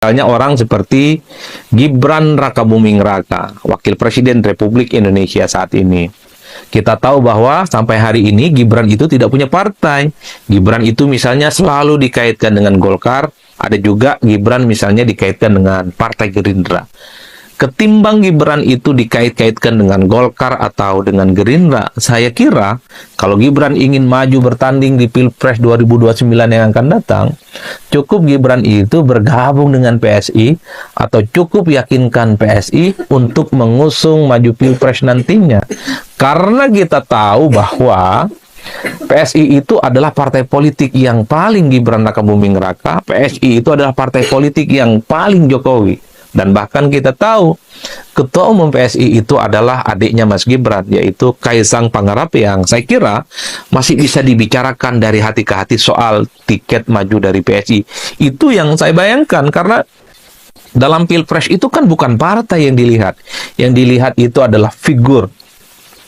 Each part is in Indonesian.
Misalnya orang seperti Gibran Rakabuming Raka, Wakil Presiden Republik Indonesia saat ini. Kita tahu bahwa sampai hari ini Gibran itu tidak punya partai. Gibran itu misalnya selalu dikaitkan dengan Golkar, ada juga Gibran misalnya dikaitkan dengan Partai Gerindra. Ketimbang Gibran itu dikait-kaitkan dengan Golkar atau dengan Gerindra, saya kira kalau Gibran ingin maju bertanding di Pilpres 2029 yang akan datang, cukup Gibran itu bergabung dengan PSI atau cukup yakinkan PSI untuk mengusung maju Pilpres nantinya. Karena kita tahu bahwa PSI itu adalah partai politik yang paling Gibran Rakabuming Raka, PSI itu adalah partai politik yang paling Jokowi. Dan bahkan kita tahu ketua umum PSI itu adalah adiknya Mas Gibran, yaitu Kaisang Pangarap, yang saya kira masih bisa dibicarakan dari hati ke hati soal tiket maju dari PSI. Itu yang saya bayangkan, karena dalam Pilpres itu kan bukan partai yang dilihat. Yang dilihat itu adalah figur,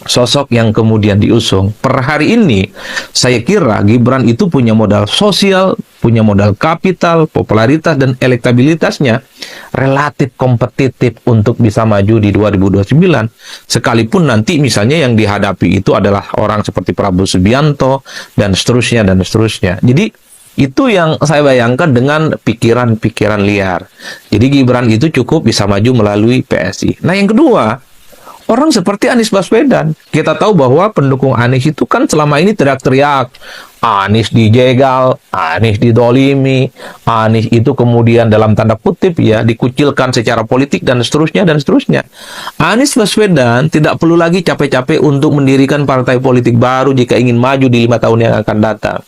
sosok yang kemudian diusung. Per hari ini, saya kira Gibran itu punya modal sosial, punya modal kapital, popularitas, dan elektabilitasnya relatif kompetitif untuk bisa maju di 2029. Sekalipun nanti misalnya yang dihadapi itu adalah orang seperti Prabowo Subianto, dan seterusnya, dan seterusnya. Jadi, itu yang saya bayangkan dengan pikiran-pikiran liar. Jadi, Gibran itu cukup bisa maju melalui PSI. Nah, yang kedua, orang seperti Anies Baswedan. Kita tahu bahwa pendukung Anies itu kan selama ini teriak-teriak, Anies dijegal, Anies didolimi, Anies itu kemudian dalam tanda kutip ya dikucilkan secara politik dan seterusnya dan seterusnya. Anies Baswedan tidak perlu lagi capek-capek untuk mendirikan partai politik baru jika ingin maju di 5 tahun yang akan datang.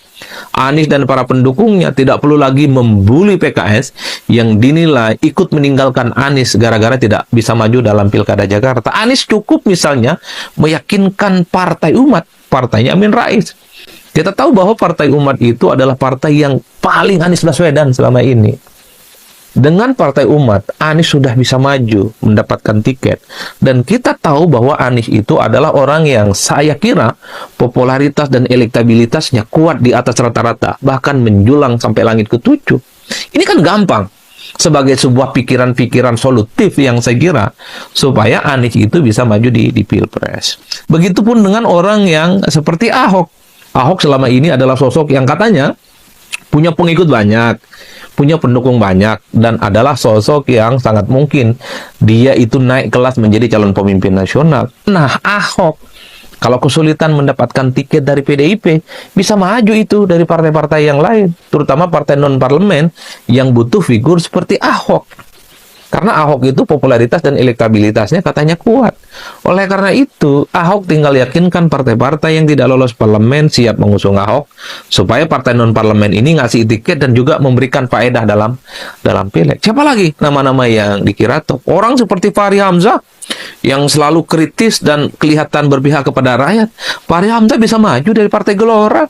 Anies dan para pendukungnya tidak perlu lagi membuli PKS yang dinilai ikut meninggalkan Anies gara-gara tidak bisa maju dalam Pilkada Jakarta. Anies cukup misalnya meyakinkan Partai Umat, partainya Amin Rais. Kita tahu bahwa Partai Umat itu adalah partai yang paling Anies Baswedan selama ini. Dengan Partai Umat, Anies sudah bisa maju, mendapatkan tiket. Dan kita tahu bahwa Anies itu adalah orang yang saya kira popularitas dan elektabilitasnya kuat di atas rata-rata, bahkan menjulang sampai langit ketujuh. Ini kan gampang, sebagai sebuah pikiran-pikiran solutif yang saya kira, supaya Anies itu bisa maju di Pilpres. Begitupun dengan orang yang seperti Ahok. Ahok selama ini adalah sosok yang katanya punya pengikut banyak, punya pendukung banyak, dan adalah sosok yang sangat mungkin dia itu naik kelas menjadi calon pemimpin nasional. Nah, Ahok kalau kesulitan mendapatkan tiket dari PDIP, bisa maju itu dari partai-partai yang lain, terutama partai non-parlemen yang butuh figur seperti Ahok. Karena Ahok itu popularitas dan elektabilitasnya katanya kuat. Oleh karena itu, Ahok tinggal yakinkan partai-partai yang tidak lolos parlemen siap mengusung Ahok, supaya partai non-parlemen ini ngasih tiket dan juga memberikan faedah dalam pileg. Siapa lagi nama-nama yang dikira top? Orang seperti Fahri Hamzah, yang selalu kritis dan kelihatan berpihak kepada rakyat. Fahri Hamzah bisa maju dari Partai Gelora.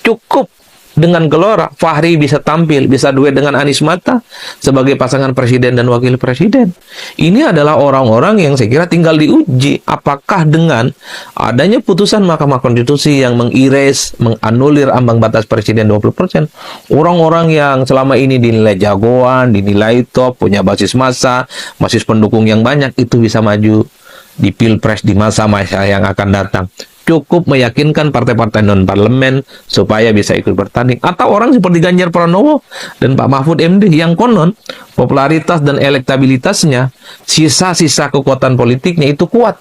Cukup dengan Gelora, Fahri bisa tampil, bisa duet dengan Anies Mata sebagai pasangan presiden dan wakil presiden. Ini adalah orang-orang yang saya kira tinggal diuji apakah dengan adanya putusan Mahkamah Konstitusi yang menganulir ambang batas presiden 20%, orang-orang yang selama ini dinilai jagoan, dinilai top, punya basis massa, basis pendukung yang banyak, itu bisa maju di Pilpres di masa-masa yang akan datang. Cukup meyakinkan partai-partai non-parlemen supaya bisa ikut bertanding. Atau orang seperti Ganjar Pranowo dan Pak Mahfud MD yang konon popularitas dan elektabilitasnya, sisa-sisa kekuatan politiknya itu kuat.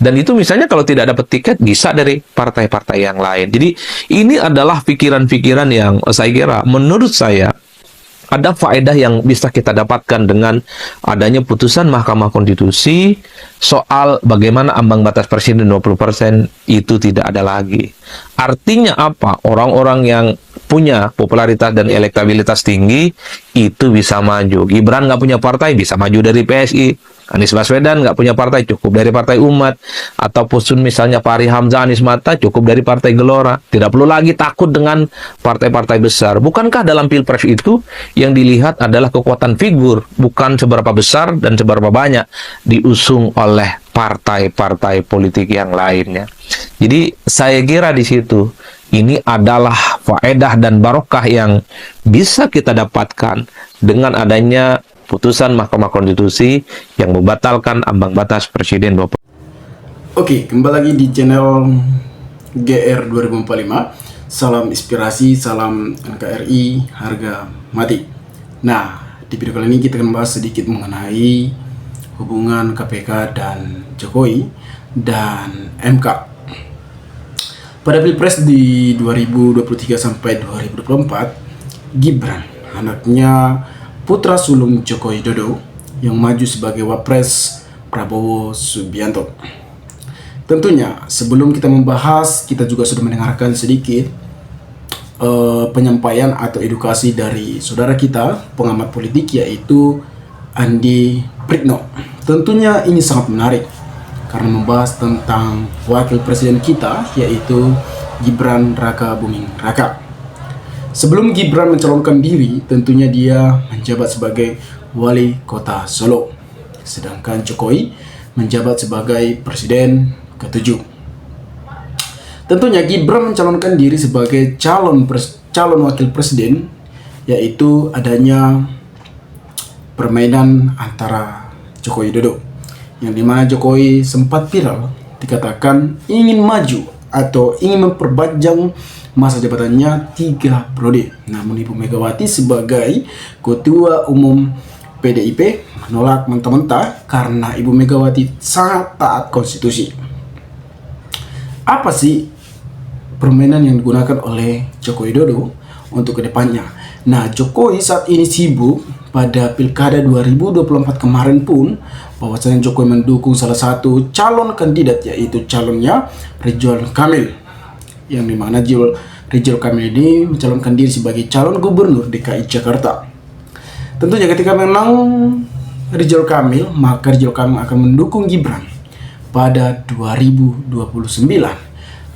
Dan itu misalnya kalau tidak dapat tiket bisa dari partai-partai yang lain. Jadi ini adalah pikiran-pikiran yang saya kira menurut saya ada faedah yang bisa kita dapatkan dengan adanya putusan Mahkamah Konstitusi soal bagaimana ambang batas presiden 20% itu tidak ada lagi. Artinya apa? Orang-orang yang punya popularitas dan elektabilitas tinggi itu bisa maju. Gibran nggak punya partai, bisa maju dari PSI. Anies Baswedan nggak punya partai, cukup dari Partai Umat. Ataupun misalnya Fahri Hamzah, Anies Mata, cukup dari Partai Gelora. Tidak perlu lagi takut dengan partai-partai besar. Bukankah dalam Pilpres itu yang dilihat adalah kekuatan figur, bukan seberapa besar dan seberapa banyak diusung oleh partai-partai politik yang lainnya. Jadi saya kira di situ Ini adalah faedah dan barokah yang bisa kita dapatkan dengan adanya putusan Mahkamah Konstitusi yang membatalkan ambang batas Presiden 20. Oke, kembali lagi di channel GR 2045. Salam inspirasi, salam NKRI, harga mati. Nah, di video kali ini kita akan bahas sedikit mengenai hubungan KPK dan Jokowi dan MK. Pada Pilpres di 2023 sampai 2024, Gibran, anaknya putra sulung Joko Widodo yang maju sebagai Wapres Prabowo Subianto. Tentunya sebelum kita membahas, kita juga sudah mendengarkan sedikit penyampaian atau edukasi dari saudara kita, pengamat politik, yaitu Andi Pritno. Tentunya ini sangat menarik karena membahas tentang wakil presiden kita, yaitu Gibran Raka Buming Raka. Sebelum Gibran mencalonkan diri, tentunya dia menjabat sebagai wali kota Solo, sedangkan Jokowi menjabat sebagai presiden ke-7. Tentunya Gibran mencalonkan diri sebagai calon wakil presiden, yaitu adanya permainan antara Joko Widodo, yang dimana Jokowi sempat viral dikatakan ingin maju atau ingin memperpanjang masa jabatannya 3 periode. Namun Ibu Megawati sebagai Ketua Umum PDIP menolak mentah-mentah karena Ibu Megawati sangat taat konstitusi. Apa sih permainan yang digunakan oleh Joko Widodo untuk kedepannya? Nah, Jokowi saat ini sibuk pada Pilkada 2024 kemarin pun bahwasanya Jokowi mendukung salah satu calon kandidat, yaitu calonnya Ridwan Kamil, yang dimana Ridwan Kamil ini mencalonkan diri sebagai calon gubernur DKI Jakarta. Tentunya ketika menang Ridwan Kamil, maka Ridwan Kamil akan mendukung Gibran pada 2029.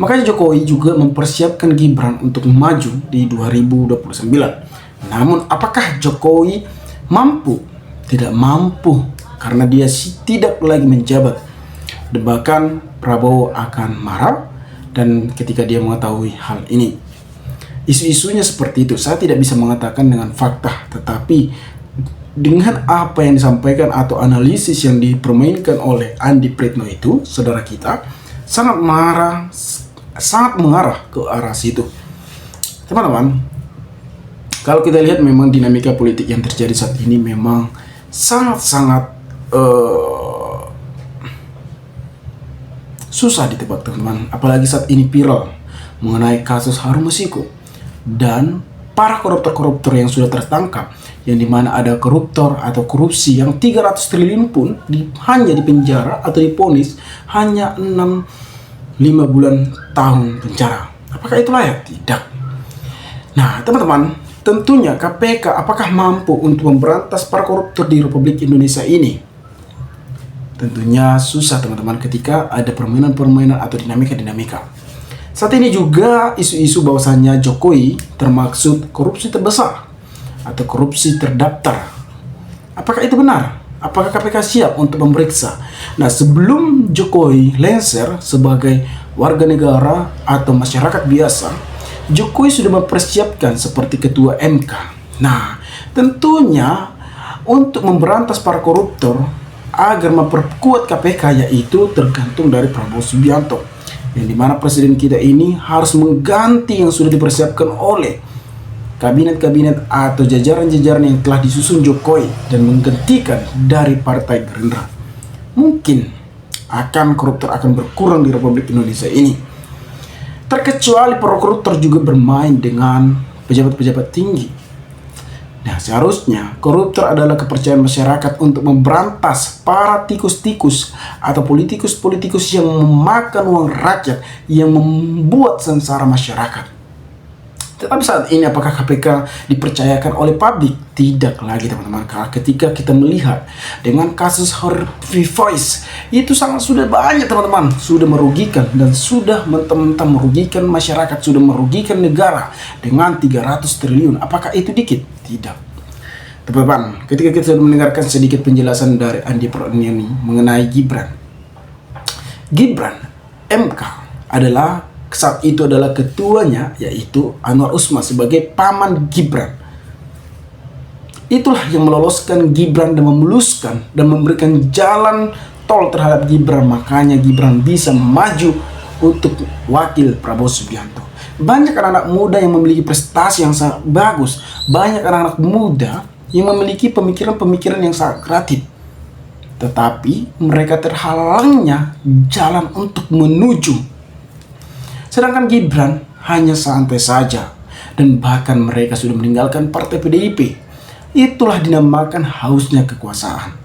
Makanya Jokowi juga mempersiapkan Gibran untuk maju di 2029. Namun apakah Jokowi mampu? Tidak mampu, karena dia tidak lagi menjabat. Dan bahkan Prabowo akan marah dan ketika dia mengetahui hal ini. Isu-isunya seperti itu. Saya tidak bisa mengatakan dengan fakta, tetapi dengan apa yang disampaikan atau analisis yang dipermainkan oleh Andi Pritno itu, saudara kita sangat mengarah ke arah situ. Teman-teman, kalau kita lihat memang dinamika politik yang terjadi saat ini memang sangat-sangat susah ditebak, teman-teman. Apalagi saat ini viral mengenai kasus Harun Masiku dan para koruptor-koruptor yang sudah tertangkap, yang dimana ada koruptor atau korupsi yang 300 triliun pun hanya dipenjara atau diponis hanya 5 bulan tahun penjara. Apakah itu layak? Tidak. Nah, teman-teman, tentunya KPK apakah mampu untuk memberantas para koruptor di Republik Indonesia ini? Tentunya susah, teman-teman, ketika ada permainan-permainan atau dinamika-dinamika. Saat ini juga isu-isu bahwasannya Jokowi termaksud korupsi terbesar atau korupsi terdaftar. Apakah itu benar? Apakah KPK siap untuk memeriksa? Nah, sebelum Jokowi lengser sebagai warga negara atau masyarakat biasa, Jokowi sudah mempersiapkan seperti ketua MK. Nah, tentunya untuk memberantas para koruptor agar memperkuat KPK, yaitu tergantung dari Prabowo Subianto, yang dimana presiden kita ini harus mengganti yang sudah dipersiapkan oleh kabinet-kabinet atau jajaran-jajaran yang telah disusun Jokowi dan menggantikan dari Partai Gerindra. Mungkin koruptor akan berkurang di Republik Indonesia ini. Terkecuali para koruptor juga bermain dengan pejabat-pejabat tinggi. Nah, seharusnya koruptor adalah kepercayaan masyarakat untuk memberantas para tikus-tikus atau politikus-politikus yang memakan uang rakyat, yang membuat sengsara masyarakat. Tetapi saat ini apakah KPK dipercayakan oleh publik? Tidak lagi, teman-teman. Karena ketika kita melihat dengan kasus Harvey Voice, itu sudah banyak, teman-teman. Sudah merugikan dan sudah mentang-mentang merugikan masyarakat, sudah merugikan negara dengan 300 triliun. Apakah itu dikit? Tidak. Teman-teman, ketika kita sudah mendengarkan sedikit penjelasan dari Andi Pritno mengenai Gibran MK adalah saat itu adalah ketuanya, yaitu Anwar Usman sebagai paman Gibran. Itulah yang meloloskan Gibran dan memuluskan dan memberikan jalan tol terhadap Gibran. Makanya Gibran bisa maju untuk wakil Prabowo Subianto. Banyak anak-anak muda yang memiliki prestasi yang sangat bagus. Banyak anak-anak muda yang memiliki pemikiran-pemikiran yang sangat kreatif. Tetapi mereka terhalangnya jalan untuk menuju. Sedangkan Gibran hanya santai saja. Dan bahkan mereka sudah meninggalkan partai PDIP. Itulah dinamakan hausnya kekuasaan.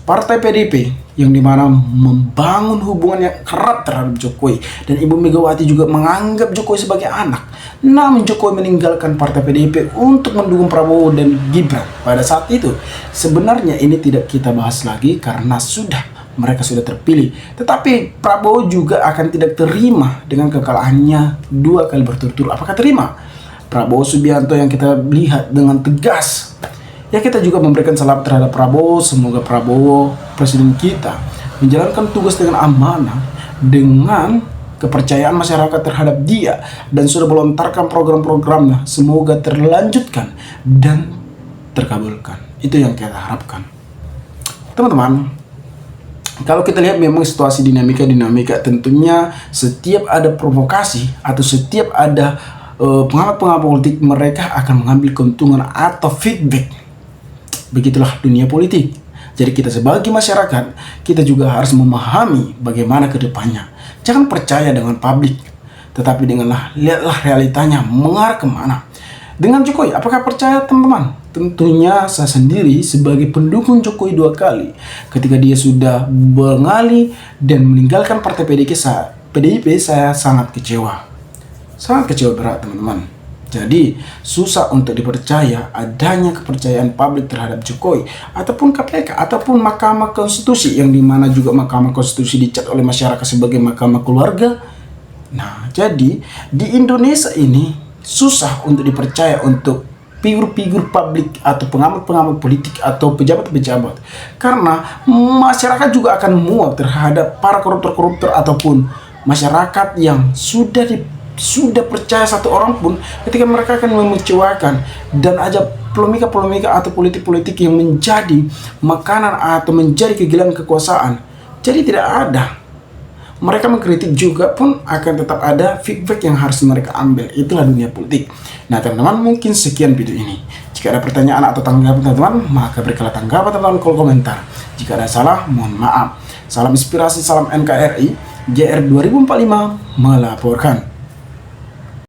Partai PDIP yang dimana membangun hubungan yang erat terhadap Jokowi, dan Ibu Megawati juga menganggap Jokowi sebagai anak. Namun Jokowi meninggalkan partai PDIP untuk mendukung Prabowo dan Gibran. Pada saat itu sebenarnya ini tidak kita bahas lagi karena mereka sudah terpilih. Tetapi Prabowo juga akan tidak terima dengan kekalahannya 2 kali berturut-turut. Apakah terima? Prabowo Subianto yang kita lihat dengan tegas. Ya, kita juga memberikan salam terhadap Prabowo. Semoga Prabowo, presiden kita, menjalankan tugas dengan amanah, dengan kepercayaan masyarakat terhadap dia, dan sudah melontarkan program-programnya. Semoga terlanjutkan dan terkabulkan. Itu yang kita harapkan. Teman-teman, kalau kita lihat memang situasi dinamika tentunya setiap ada provokasi atau setiap ada pengamat-pengamat politik, mereka akan mengambil keuntungan atau feedback. Begitulah dunia politik. Jadi kita sebagai masyarakat, kita juga harus memahami bagaimana ke depannya. Jangan percaya dengan publik, tetapi lihatlah realitanya mengarah kemana. Dengan Jokowi, apakah percaya teman-teman? Tentunya saya sendiri sebagai pendukung Jokowi 2 kali. Ketika dia sudah mengalih dan meninggalkan partai PDIP, saya sangat kecewa. Sangat kecewa berat, teman-teman. Jadi susah untuk dipercaya adanya kepercayaan publik terhadap Jokowi ataupun KPK ataupun Mahkamah Konstitusi, yang dimana juga Mahkamah Konstitusi dicap oleh masyarakat sebagai mahkamah keluarga. Nah, jadi di Indonesia ini susah untuk dipercaya untuk figur-figur publik atau pengamat-pengamat politik atau pejabat-pejabat, karena masyarakat juga akan muak terhadap para koruptor-koruptor ataupun masyarakat yang sudah percaya satu orang pun, ketika mereka akan mengecewakan dan ada polemika-polemika atau politik-politik yang menjadi makanan atau menjadi kegilaan kekuasaan. Jadi tidak ada. Mereka mengkritik juga pun akan tetap ada feedback yang harus mereka ambil. Itulah dunia politik. Nah, teman-teman, mungkin sekian video ini. Jika ada pertanyaan atau tanggapan teman-teman, maka berikanlah tanggapan teman-teman kolom komentar. Jika ada salah, mohon maaf. Salam inspirasi, salam NKRI, JR 2045 melaporkan.